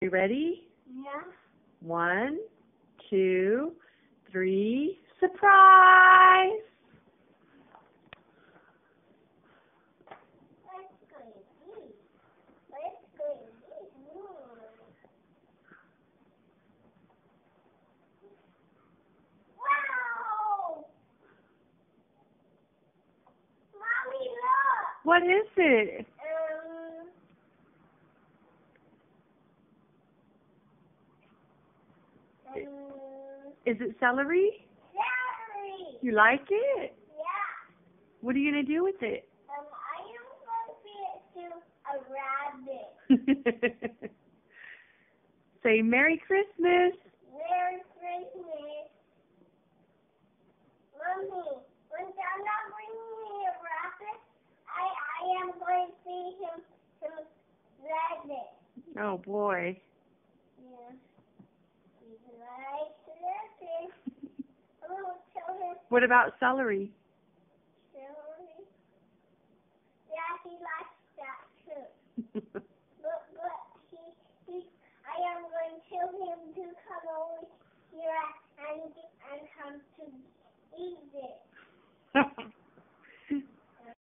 You ready? Yeah. 1, 2, 3, surprise! Let's go eat. Let's go eat. Wow! Mommy, look! What is it? Is it celery? Celery! You like it? Yeah. What are you going to do with it? I am going to feed it to a rabbit. Say Merry Christmas. Merry Christmas. Mommy, when Santa brings me a rabbit, I am going to feed him some rabbit. Oh boy. Yeah. He's like rabbit. I'm going to tell him What about celery? celery. Yeah, he likes that too.